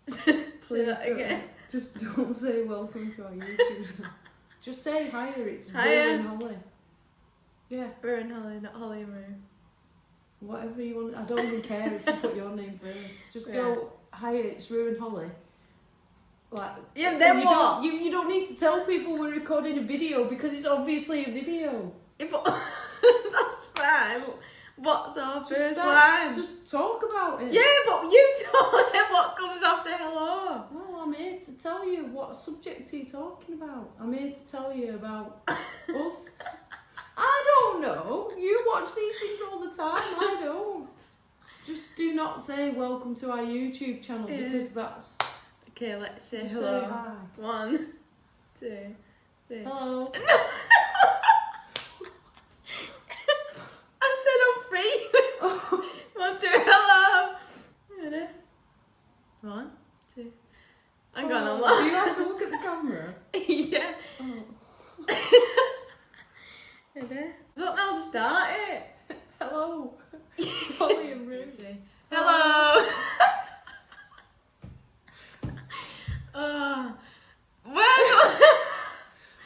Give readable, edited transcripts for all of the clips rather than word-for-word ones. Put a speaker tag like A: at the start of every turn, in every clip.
A: Please
B: that
A: don't.
B: again.
A: Just don't say welcome to our YouTube. Just say hiya, it's Rue
B: Hiya.
A: and Holly. Yeah,
B: Rue and Holly, not Holly and Rue.
A: whatever you want. I don't even care if you put your name first. Just go, hiya, it's Rue and Holly. Like,
B: Yeah, then
A: you
B: what?
A: You don't need to tell people we're recording a video because it's obviously a video.
B: Yeah, but that's fine. What's our first line?
A: Just talk about it.
B: Yeah, but you told them what comes after hello.
A: Well, I'm here to tell you what subject are you talking about. I'm here to tell you about us. I don't know. You watch these things all the time. I don't. Just do not say welcome to our YouTube channel because that's...
B: Okay, let's say
A: Just
B: hello.
A: say hi.
B: 1, 2, 3.
A: Hello.
B: I said I'm free. 1, 2, hello. Ready? 1, 2. I'm going on
A: Do
B: live.
A: you have to look at the camera?
B: Yeah.
A: Oh.
B: Ready? I don't know how to start it.
A: Hello. It's Holly and Rue.
B: Hello.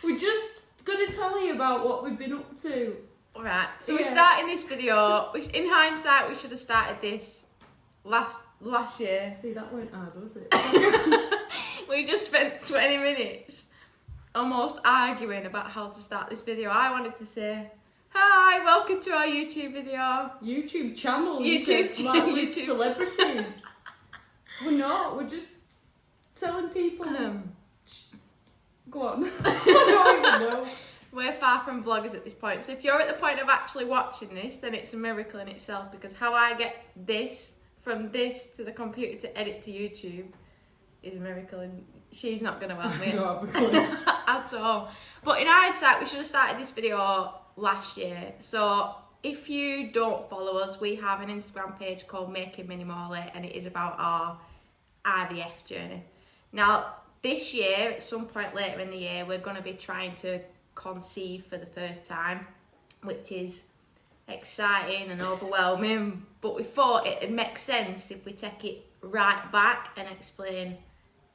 A: We're just going to tell you about what we've been up to.
B: Alright, so we're starting this video, which in hindsight we should have started this last year.
A: See, that weren't hard, was it?
B: We just spent 20 minutes almost arguing about how to start this video. I wanted to say, hi, welcome to our YouTube video.
A: YouTube channel.
B: YouTube
A: like we're
B: YouTube
A: celebrities. We're not. We're just telling people. Go on. I don't even know.
B: We're far from vloggers at this point. So if you're at the point of actually watching this, then it's a miracle in itself, because how I get this from this to the computer to edit to YouTube is a miracle, and she's not going to help me
A: I don't have a clue.
B: at all. But in hindsight, we should have started this video last year. So if you don't follow us, we have an Instagram page called Making Minimally, and it is about our IVF journey. Now, this year, at some point later in the year, we're going to be trying to conceive for the first time, which is exciting and overwhelming, but we thought it'd make sense if we take it right back and explain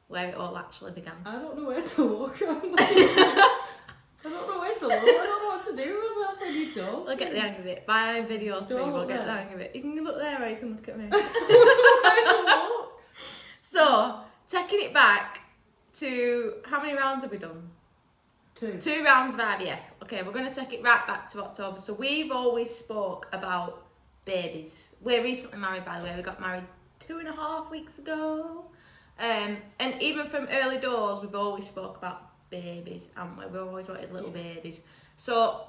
B: where it all actually began.
A: I don't know where to look. I don't know where to look. I don't know what to do with myself when you talk.
B: We'll get the hang of it. By video 3,
A: Don't
B: we'll
A: look
B: get the
A: there.
B: hang of it. You can look there or you can look at me.
A: Where to look?
B: So, taking it back to, how many rounds have we done? 2 rounds of IVF. Okay, we're going to take it right back to October. So we've always spoke about babies. We're recently married, by the way. We got married 2.5 weeks ago. And even from early doors, we've always spoke about babies, haven't we? We've always wanted little babies. So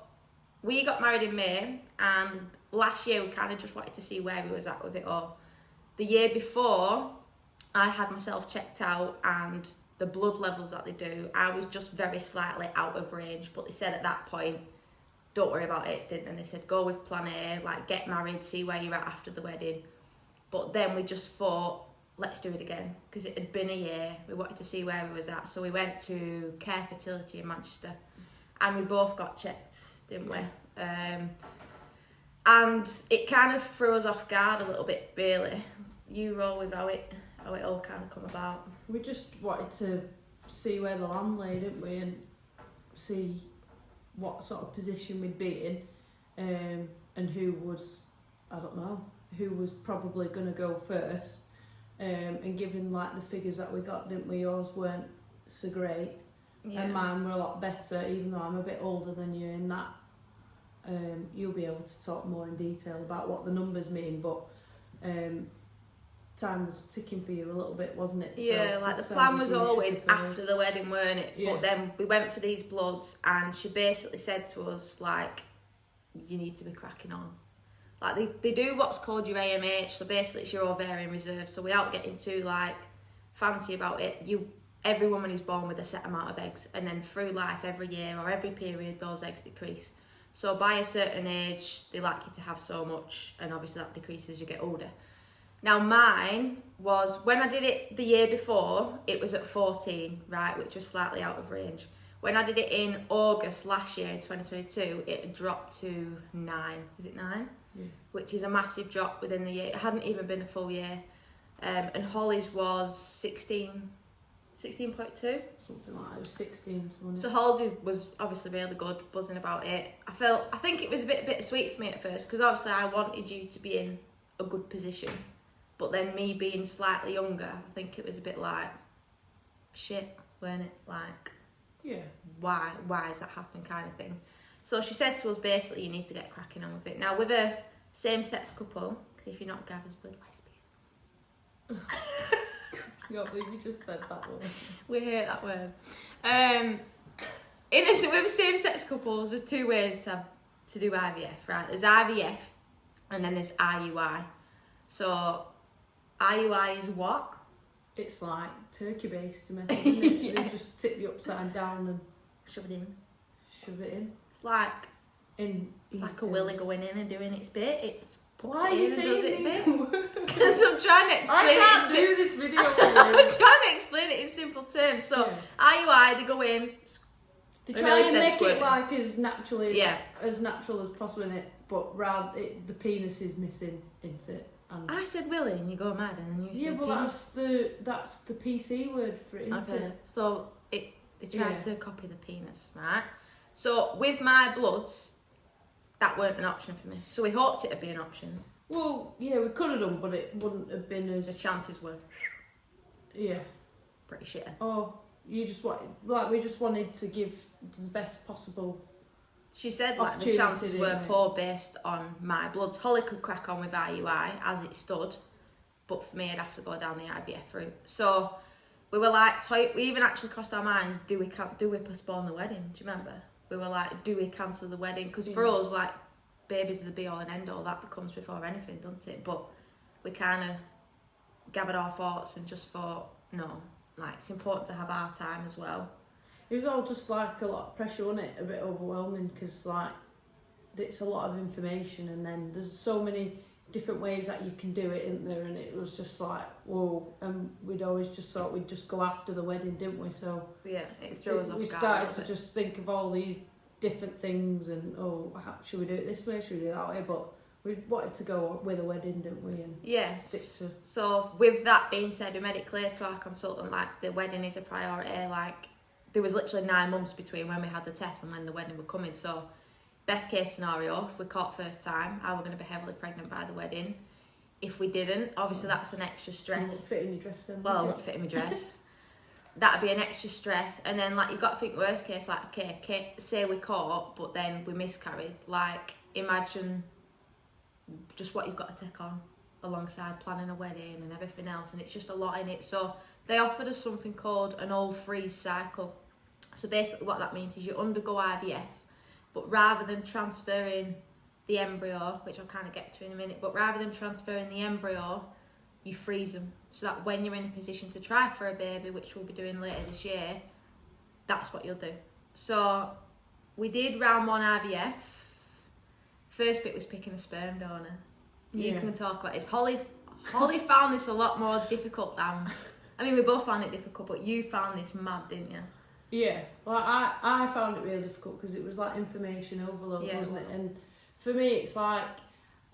B: we got married in May, and last year we kind of just wanted to see where we was at with it all. The year before, I had myself checked out, and the blood levels that they do, I was just very slightly out of range, but they said at that point, don't worry about it, didn't they? They said, go with plan A, like get married, see where you're at after the wedding. But then we just thought, let's do it again, because it had been a year, we wanted to see where we was at. So we went to Care Fertility in Manchester, and we both got checked, didn't we? And it kind of threw us off guard a little bit, really. You roll with how it all kind of come about.
A: We just wanted to see where the land lay, didn't we, and see what sort of position we'd be in, and who was, I don't know, who was probably going to go first. And given like the figures that we got, didn't we, yours weren't so great, and mine were a lot better, even though I'm a bit older than you in that. You'll be able to talk more in detail about what the numbers mean, but time was ticking for you a little bit, wasn't it?
B: Yeah,
A: so
B: like the plan was always after the wedding, weren't it?
A: Yeah.
B: But then we went for these bloods, and she basically said to us, like, you need to be cracking on. Like, they do what's called your AMH, so basically it's your ovarian reserve. So without getting too, like, fancy about it, every woman is born with a set amount of eggs, and then through life, every year or every period, those eggs decrease. So by a certain age, they like you to have so much, and obviously that decreases as you get older. Now mine was, when I did it the year before, it was at 14, right, which was slightly out of range. When I did it in August last year, in 2022, it had dropped to 9. Was it 9? Yeah. Which is a massive drop within the year. It hadn't even been a full year. and Holly's was 16.2.
A: Something like that. It was 16.
B: So Holly's was obviously really good, buzzing about it. I think it was a bit bittersweet for me at first, because obviously I wanted you to be in a good position, but then me being slightly younger, I think it was a bit like, shit, weren't it? Like,
A: yeah,
B: why has that happened, kind of thing. So she said to us, basically, you need to get cracking on with it. Now, with a same-sex couple, because if you're not gathered with lesbians.
A: I can't believe you just said that word.
B: We hate that word. With same-sex couples, there's two ways to do IVF, right? There's IVF, and then there's IUI. So, IUI is what?
A: It's like turkey-based method, isn't it?
B: Yeah.
A: They just tip you upside down and
B: Shove it in.
A: shove it in.
B: It's like
A: It's
B: a willy going in and doing its bit. It's
A: why are you saying these words?
B: Because I'm trying to explain it.
A: I can't do this video.
B: I'm trying to explain it in simple terms. So IUI, they go in.
A: They try and make
B: squirting.
A: it like as natural as possible in it, but the penis is missing into it. And
B: I said willy and you go mad, and then you said
A: well,
B: penis.
A: that's the PC word for it, isn't
B: Okay.
A: it?
B: So they tried to copy the penis, right? So with my bloods, that weren't an option for me. So we hoped it'd be an option.
A: Well, yeah, we could have done, but it wouldn't have been as...
B: The chances were pretty shitty.
A: Oh, we just wanted to give the best possible...
B: She said like the chances were poor based on my bloods. Holly could crack on with IUI as it stood, but for me I'd have to go down the IVF route. So we were like, we even actually crossed our minds, do we postpone the wedding? Do you remember? We were like, do we cancel the wedding? Because for us, like, babies are the be all and end all. That becomes before anything, doesn't it? But we kind of gathered our thoughts and just thought, no, like, it's important to have our time as well.
A: It was all just like a lot of pressure, wasn't it? A bit overwhelming, because like it's a lot of information, and then there's so many different ways that you can do it, isn't there? And it was just like, whoa. And we'd always just thought we'd just go after the wedding, didn't we? So
B: yeah, it throws us off.
A: We started to just think of all these different things, and should we do it this way? Should we do it that way? But we wanted to go with a wedding, didn't we? And
B: yes. So with that being said, we made it clear to our consultant, like, the wedding is a priority. Like, there was literally 9 months between when we had the test and when the wedding were coming. So best case scenario, if we caught first time, I were going to be heavily pregnant by the wedding. If we didn't, obviously that's an extra stress.
A: You won't fit in your dress then.
B: Well, I won't fit in my dress. That'd be an extra stress. And then, like, you've got to think worst case, like, okay, say we caught, but then we miscarried. Like, imagine just what you've got to take on alongside planning a wedding and everything else, and it's just a lot in it. So they offered us something called an all-freeze cycle. So basically what that means is you undergo IVF, but rather than transferring the embryo, which I'll kind of get to in a minute, but rather than transferring the embryo, you freeze them, so that when you're in a position to try for a baby, which we'll be doing later this year, that's what you'll do. So we did round 1 IVF. First bit was picking a sperm donor. You can talk about this. Holly found this a lot more difficult than... I mean, we both found it difficult, but you found this mad, didn't you?
A: Yeah, well, I found it really difficult because it was like information overload, wasn't it? And for me, it's like,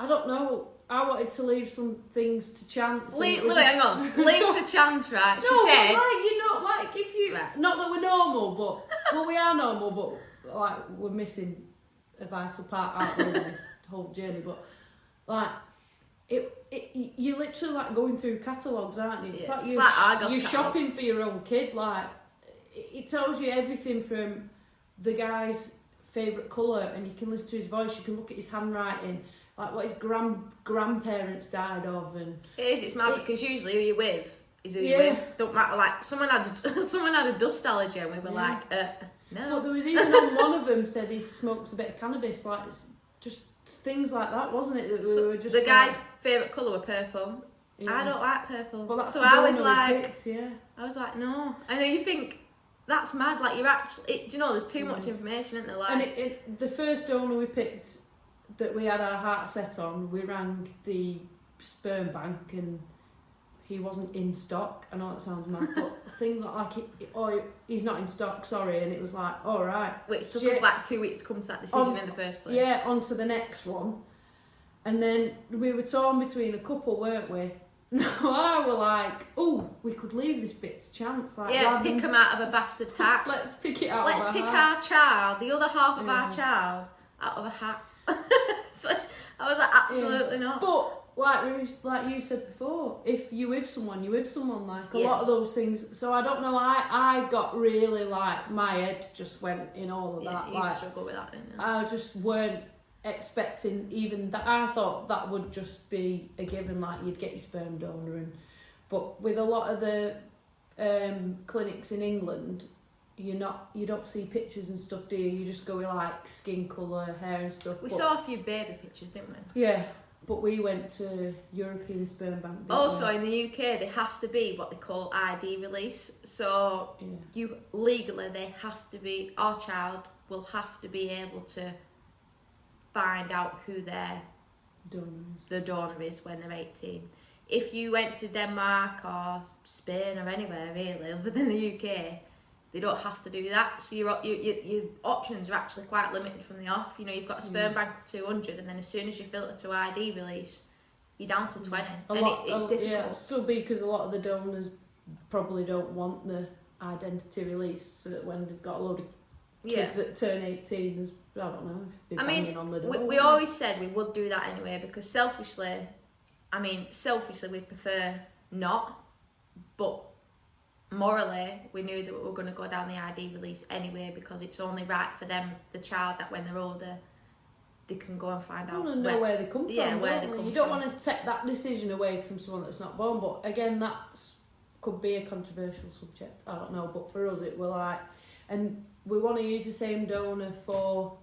A: I don't know, I wanted to leave some things to chance.
B: Hang on. Leave to chance, right?
A: No,
B: she said...
A: but like, you know, like, if you... Right. Not that we're normal, but... Well, we are normal, but, like, we're missing a vital part, aren't we, in this whole journey, but, like... You're literally like going through catalogues, aren't you? It's like you're shopping for your own kid. Like, it tells you everything from the guy's favourite colour, and you can listen to his voice, you can look at his handwriting, like what his grandparents died of, and
B: it's mad because usually who you're with is who you're with. Don't matter. Like, someone had a dust allergy, and we were like, no.
A: But there was even one of them said he smokes a bit of cannabis. Like, it's just things like that, wasn't it? That we were just
B: the guy's favourite colour were purple. Yeah. I don't like purple.
A: Well, that's
B: so I was like,
A: picked,
B: I was like, no. And then you think that's mad. Like, you're actually, do you know? There's too much information, isn't there? Like,
A: and the first donor we picked that we had our heart set on, we rang the sperm bank and he wasn't in stock. I know that sounds mad, but things like he's not in stock, sorry. And it was like, all right.
B: Which took us like 2 weeks to come to that decision in the first place.
A: Yeah, on to the next one. And then we were torn between a couple, weren't we? No, I were like, oh, we could leave this bit to chance. Like,
B: Yeah, pick them out of a bastard hat.
A: Let's pick it out
B: Let's
A: of a
B: pick
A: hat.
B: our child, the other half of our child, out of a hat. So I was like, absolutely not.
A: But like you said before, if you with someone, you with someone. Like a
B: Yeah.
A: lot of those things. So I don't know. I got really like my head just went in all of that.
B: You
A: like
B: struggle with that, didn't you?
A: I just weren't expecting even that. I thought that would just be a given. Like you'd get your sperm donor, but with a lot of the clinics in England, you don't see pictures and stuff, do you? You just go with like skin colour, hair and stuff.
B: We saw a few baby pictures, didn't we?
A: Yeah, but we went to European Sperm Bank.
B: Also, in the UK, they have to be what they call ID release. So you legally, they have to be. Our child will have to be able to find out who the donor is when they're 18. If you went to Denmark or Spain or anywhere really other than the UK, they don't have to do that. So your options are actually quite limited from the off. You know, you've got a sperm bank of 200, and then as soon as you filter to ID release, you're down to 20. It's difficult.
A: Yeah, it'll still be because a lot of the donors probably don't want the identity released, so that when they've got a load of kids that turn 18, there's, I don't know, be banging on the door.
B: We always said we would do that anyway, because selfishly we'd prefer not, but morally we knew that we were going to go down the ID release anyway, because it's only right for them, the child, that when they're older they can go and find out.
A: You want to know where they come from.
B: Yeah, where they come from.
A: You don't want to take that decision away from someone that's not born, but again, could be a controversial subject, I don't know, but for us it were like, and we want to use the same donor for...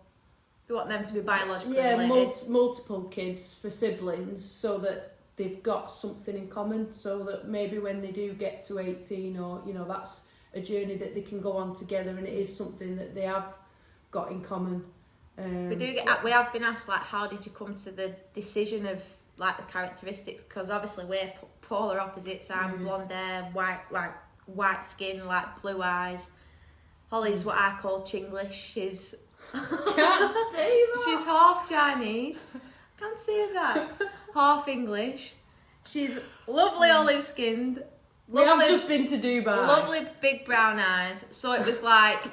B: We want them to be biologically related.
A: Multiple kids for siblings, so that they've got something in common, so that maybe when they do get to 18, or, you know, that's a journey that they can go on together, and it is something that they have got in common. We have been asked, like, how did you come to the decision of, like, the characteristics? Because obviously we're polar opposites. I'm blonde hair, white skin, like blue eyes. Holly's what I call Chinglish. She's can't say that.
B: She's half Chinese. Can't say that. Half English. She's lovely olive skinned.
A: We have just been to Dubai.
B: Lovely big brown eyes. So it was like,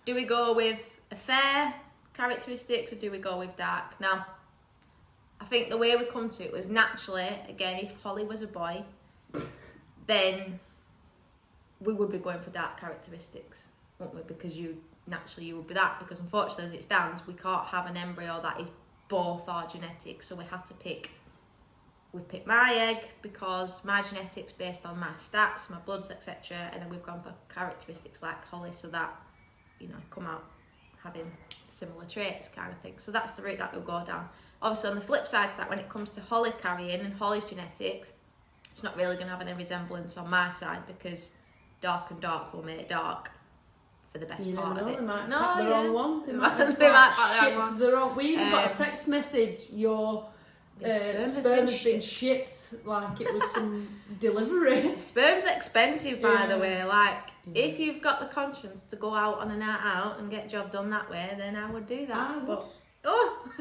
B: do we go with a fair characteristics or do we go with dark? Now, I think the way we come to it was naturally, again, if Holly was a boy, then we would be going for dark characteristics, wouldn't we? Because you would be that, because unfortunately as it stands, we can't have an embryo that is both our genetics, so we have to pick. We've picked my egg because my genetics based on my stats, my bloods, etc., and then we've gone for characteristics like Holly, so that, you know, come out having similar traits kind of thing. So that's the route that we'll go down. Obviously on the flip side to that, when it comes to Holly carrying and Holly's genetics, it's not really going to have any resemblance on my side, because dark and dark will make dark for the best part of it.
A: They might pack the wrong one. They might pack
B: the
A: wrong one. We even got a text message, your sperm has been shipped like it was some delivery.
B: Sperm's expensive, by the way. Like, if you've got the conscience to go out on a night out and get a job done that way, then I would do that. But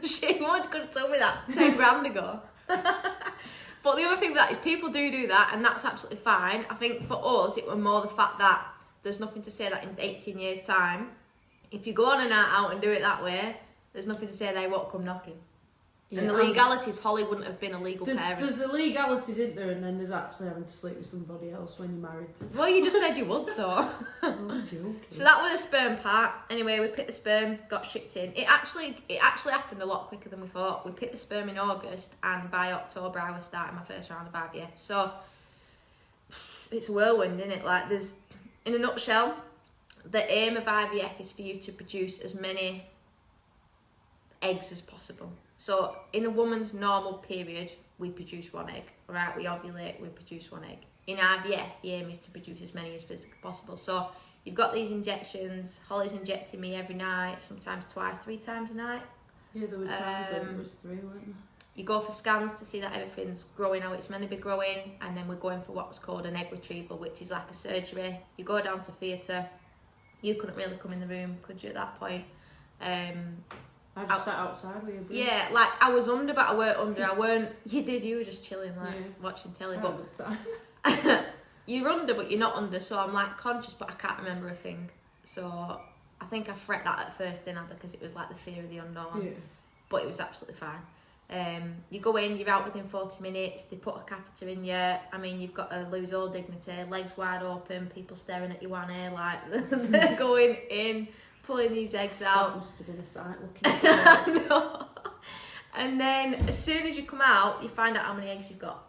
B: shit, why could have told me that 10 grand ago? But the other thing with that is people do that, and that's absolutely fine. I think for us, it was more the fact that there's nothing to say that in 18 years' time, if you go on a night out and do it that way, there's nothing to say they won't come knocking. Yeah, and the legalities, Holly wouldn't have been a legal parent.
A: There's the legalities, isn't there? And then there's actually having to sleep with somebody else when you're married to.
B: Well, you just said you would, so.
A: I'm joking.
B: So that was the sperm part. Anyway, we picked the sperm, got shipped in. It actually happened a lot quicker than we thought. We picked the sperm in August, and by October I was starting my first round of IVF. So it's a whirlwind, isn't it? Like, there's, in a nutshell, the aim of IVF is for you to produce as many eggs as possible. So in a woman's normal period, we produce one egg, right? We ovulate, we produce one egg. In IVF, the aim is to produce as many as physically possible. So you've got these injections. Holly's injecting me every night, sometimes twice, 3 times a night.
A: Yeah, there were times when it was 3, weren't there?
B: You go for scans to see that everything's growing how it's meant to be growing, and then we're going for what's called an egg retrieval, which is like a surgery. You go down to theatre. You couldn't really come in the room, could you, at that point?
A: I just sat outside with you.
B: Yeah, like I was under, but I weren't under. I weren't. You were just chilling, like watching telly. But you're under, but you're not under. So I'm like conscious, but I can't remember a thing. So I think I fret that at first, didn't I? Because it was like the fear of the unknown. Yeah. But it was absolutely fine. You go in, you're out within 40 minutes. They put a catheter in you. I mean, you've got to lose all dignity. Legs wide open, people staring at you one ear like they're going in. Pulling these eggs out.
A: That must have been a sight looking at
B: no. And then as soon as you come out, you find out how many eggs you've got.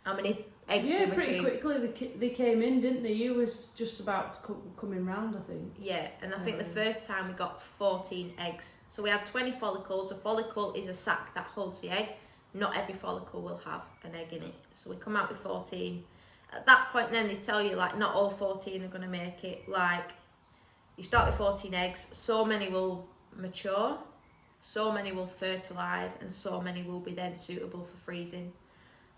B: How many eggs
A: Yeah, pretty quickly they came in, didn't they? You was just about to coming round, I think.
B: Yeah, and I think the first time we got 14 eggs. So we had 20 follicles. A follicle is a sac that holds the egg. Not every follicle will have an egg in it. So we come out with 14. At that point then they tell you like not all 14 are going to make it. Like you start with 14 eggs, so many will mature, so many will fertilise, and so many will be then suitable for freezing.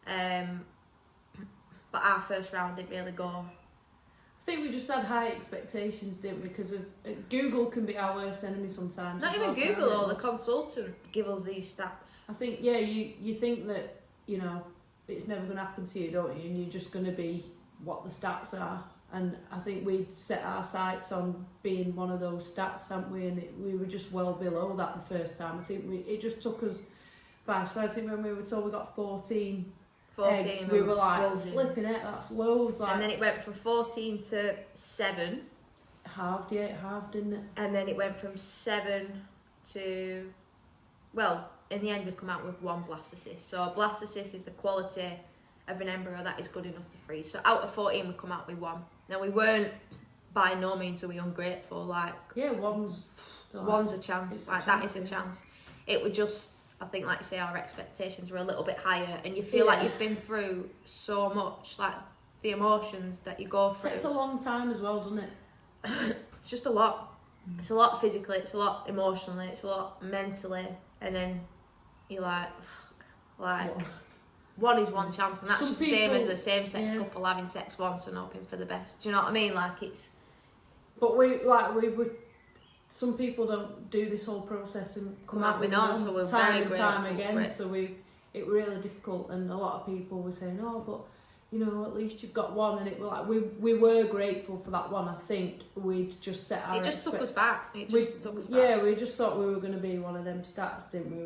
B: But our first round didn't really go.
A: I think we just had high expectations, didn't we? Because of Google can be our worst enemy sometimes.
B: Not even Google or the consultant give us these stats.
A: I think, yeah, you think that, you know, it's never going to happen to you, don't you? And you're just going to be what the stats are. And I think we'd set our sights on being one of those stats, hadn't we? And we were just well below that the first time. I think it just took us by surprise. I think when we were told we got 14 eggs, we were like, flipping it, that's loads. Like,
B: and then it went from 14 to 7.
A: Halved, yeah, it halved, didn't it?
B: And then it went from 7 to, well, in the end we come out with 1 blastocyst. So a blastocyst is the quality of an embryo that is good enough to freeze. So out of 14 we come out with 1. Now we weren't by no means are we ungrateful, like
A: one's
B: a chance, like that is a chance. It would just, I think like you say, our expectations were a little bit higher, and you feel like you've been through so much, like the emotions that you go through.
A: It takes a long time as well, doesn't it?
B: It's just a lot. It's a lot physically, it's a lot emotionally, it's a lot mentally, and then you're like, fuck, like. One is one chance, and that's just the same as a same-sex couple having sex once and hoping for the best. Do you know what I mean? Like it's.
A: But we would. Some people don't do this whole process and come out with none,
B: so we're
A: time
B: very
A: and time
B: grateful
A: again.
B: for it.
A: So it really difficult, and a lot of people were saying, "Oh, but you know, at least you've got one." And it was like we were grateful for that one. I think we'd just set our.
B: It just took us back.
A: Yeah, we just thought we were going to be one of them stats, didn't we?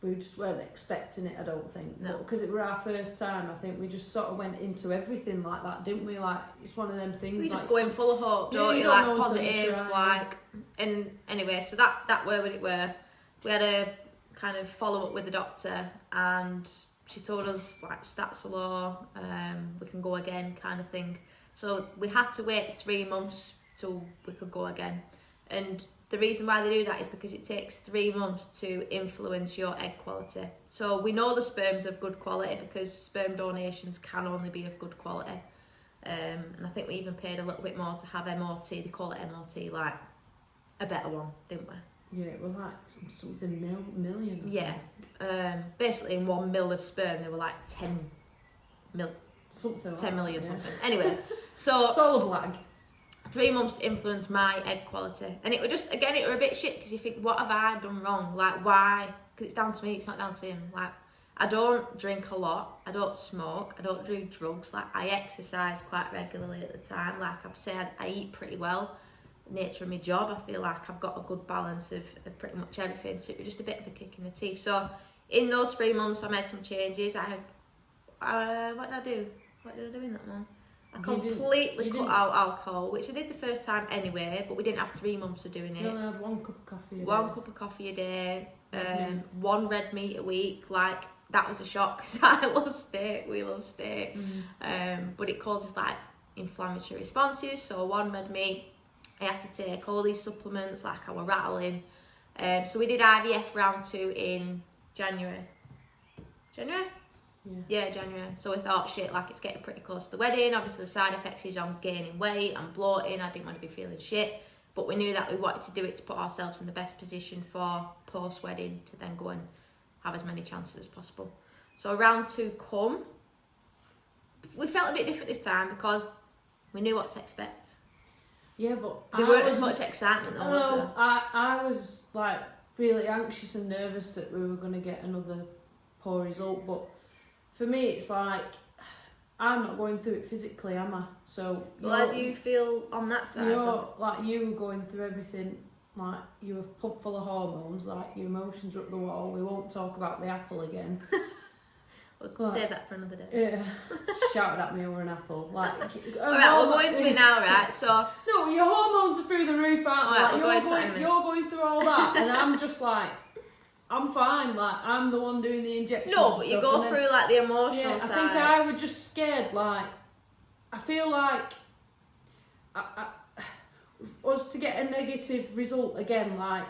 A: We just weren't expecting it, I don't think.
B: No.
A: Because it were our first time, I think we just sort of went into everything like that, didn't we? Like, it's one of them things.
B: We
A: like,
B: just go in full of hope, don't you? Like, positive, like... And anyway, so that were what it were. We had a kind of follow-up with the doctor, and she told us, like, stats are low, we can go again, kind of thing. So we had to wait 3 months till we could go again. And the reason why they do that is because it takes 3 months to influence your egg quality. So we know the sperm's of good quality because sperm donations can only be of good quality. And I think we even paid a little bit more to have MOT, they call it MOT, like a better one, didn't we?
A: Yeah, it was like something million.
B: Yeah. Basically in 1 mil of sperm there were like 10 mil.
A: Something like
B: 10 million
A: that,
B: something. Anyway, so...
A: It's all a blag.
B: 3 months to influence my egg quality, and it were just, again, it were a bit shit because you think, what have I done wrong? Like, why? Because it's down to me, it's not down to him. Like, I don't drink a lot, I don't smoke, I don't do drugs. Like, I exercise quite regularly at the time. Like I've said, I eat pretty well. The nature of my job, I feel like I've got a good balance of pretty much everything. So it was just a bit of a kick in the teeth. So in those 3 months, I made some changes. I had, what did I do? What did I do in that month? I completely cut out alcohol, which I did the first time anyway, but we didn't have 3 months of doing it.
A: You only had 1 cup of coffee a day.
B: 1 cup of coffee a day, 1 red meat a week. Like, that was a shock because I love steak, we love steak. But it causes like inflammatory responses, so 1 red meat. I had to take all these supplements, like I was rattling. So we did IVF round 2 in January. Yeah, January. So we thought, shit, like it's getting pretty close to the wedding. Obviously the side effects is I'm gaining weight, I'm bloating, I didn't want to be feeling shit. But we knew that we wanted to do it to put ourselves in the best position for post-wedding to then go and have as many chances as possible. So round 2 come. We felt a bit different this time because we knew what to expect.
A: Yeah, but
B: there weren't as much excitement though, was there?
A: I was like really anxious and nervous that we were going to get another poor result. But for me, it's like, I'm not going through it physically, am I? So
B: how do you feel on that side?
A: You were going through everything, like you were pumped full of hormones, like your emotions were up the wall. We won't talk about the apple again.
B: We'll save that for another day.
A: Yeah, shouted at me over an apple. Like,
B: alright, we'll go into it now, right? So
A: no, your hormones are through the roof, aren't they? Like, you're going through all that, and I'm just like, I'm fine. Like, I'm the one doing the injection.
B: No, but you go through like the emotional side.
A: I think I was just scared. Like, I feel like us to get a negative result again. Like,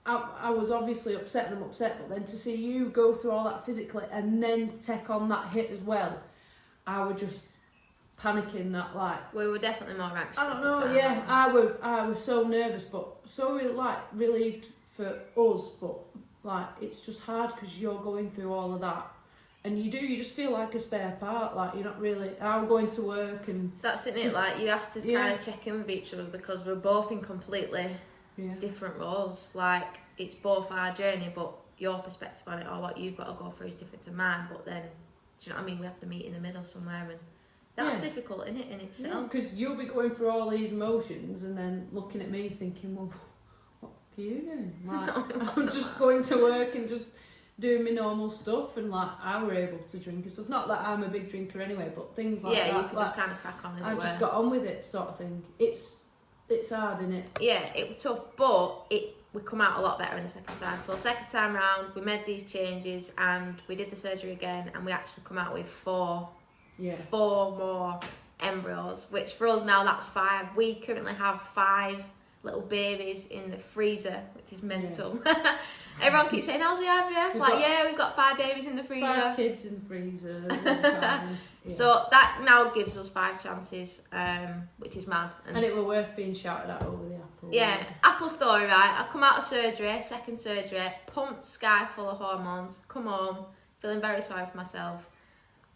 A: I was obviously upset and I'm upset, but then to see you go through all that physically and then take on that hit as well, I was just panicking that, like...
B: We were definitely more anxious.
A: I don't know, yeah. I was so nervous, but so, like, relieved for us, but, like, it's just hard because you're going through all of that. And you just feel like a spare part, like, you're not really... I'm going to work and...
B: That's it, like, you have to kind of check in with each other because we're both in completely... different roles. Like, it's both our journey, but your perspective on it or what you've got to go through is different to mine. But then, do you know what I mean? We have to meet in the middle somewhere, and that's difficult, isn't it, in itself?
A: Because you'll be going through all these emotions and then looking at me thinking, well, what are you doing? Like, I'm just going to work and just doing my normal stuff, and like I were able to drink and stuff. Not that I'm a big drinker anyway, but things like that.
B: Yeah, you could
A: like,
B: just kind of crack on.
A: I just got on with it, sort of thing. It's hard, isn't it?
B: Yeah, it was tough, but we come out a lot better in the second time. So second time round, we made these changes and we did the surgery again, and we actually come out with four more embryos, which for us now that's 5. We currently have 5 little babies in the freezer, which is mental. Yeah. Everyone keeps saying, how's the IVF? We've got 5 babies in the freezer.
A: 5 kids in the freezer.
B: So that now gives us 5 chances, which is mad.
A: And it were worth being shouted at over the apple.
B: Yeah, apple story, right? I come out of surgery, second surgery, pumped sky full of hormones, come home, feeling very sorry for myself.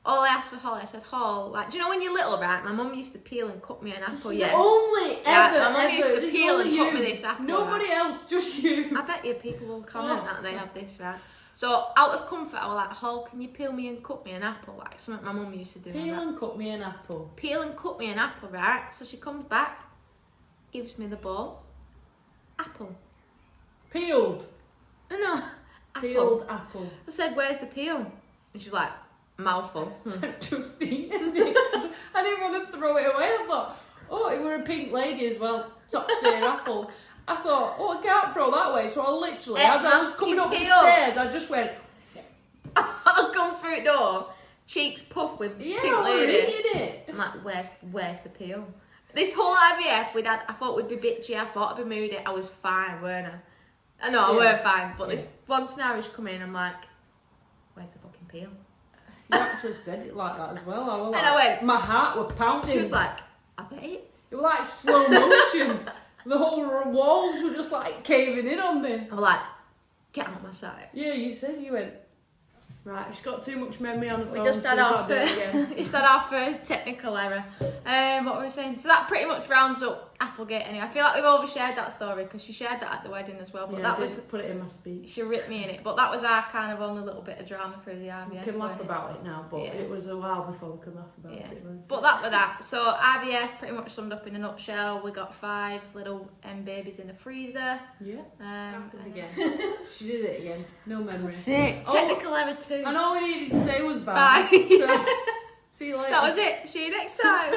B: All I asked for Holly, I said, Hol, like, do you know when you're little, right? My mum used to peel and cut me an apple,
A: My
B: mum used to peel and cut me this apple.
A: Nobody else, just you.
B: I bet you people will comment that they have this, right? So, out of comfort, I was like, Hol, can you peel me and cut me an apple? Like, something my mum used to do.
A: Peel and cut me an apple.
B: Peel and cut me an apple, right? So she comes back, gives me the bowl. Apple.
A: Peeled?
B: No.
A: Peeled apple.
B: I said, where's the peel? And she's like, mouthful.
A: Just eating it. I didn't want to throw it away. I thought, it were a pink lady as well. Top tier apple. I thought, I can't throw that away. So I literally, as I was coming up the stairs, I just went...
B: I come through the door, cheeks puffed with pink lady.
A: Eating it.
B: I'm like, where's the peel? This whole IVF, I thought we'd be bitchy, I thought I'd be moody. I was fine, weren't I? I know, I weren't fine. But this one scenario come in, I'm like, where's the fucking peel?
A: You actually said it like that as well. I was like,
B: and I went,
A: my heart was pounding.
B: She was like, I bet it.
A: It was like slow motion. The whole walls were just like caving in on me.
B: I was like, get out of my sight.
A: Yeah, you said, you went, right, she's got too much memory on the phone.
B: We just had our first technical error. What were we saying? So that pretty much rounds up Applegate anyway. I feel like we've overshared that story because she shared that at the wedding as well. But that was
A: put it in my speech.
B: She ripped me in it. But that was our kind of only little bit of drama through the IVF.
A: We can laugh about it now, but it was a while before we could laugh about it.
B: But that was that. So IVF pretty much summed up in a nutshell. We got 5 little babies in the freezer.
A: Yeah. Again. She did it again. No memory.
B: Sick. Technical error 2.
A: And all we needed to say was bye. So, see you later.
B: That was it. See you next time.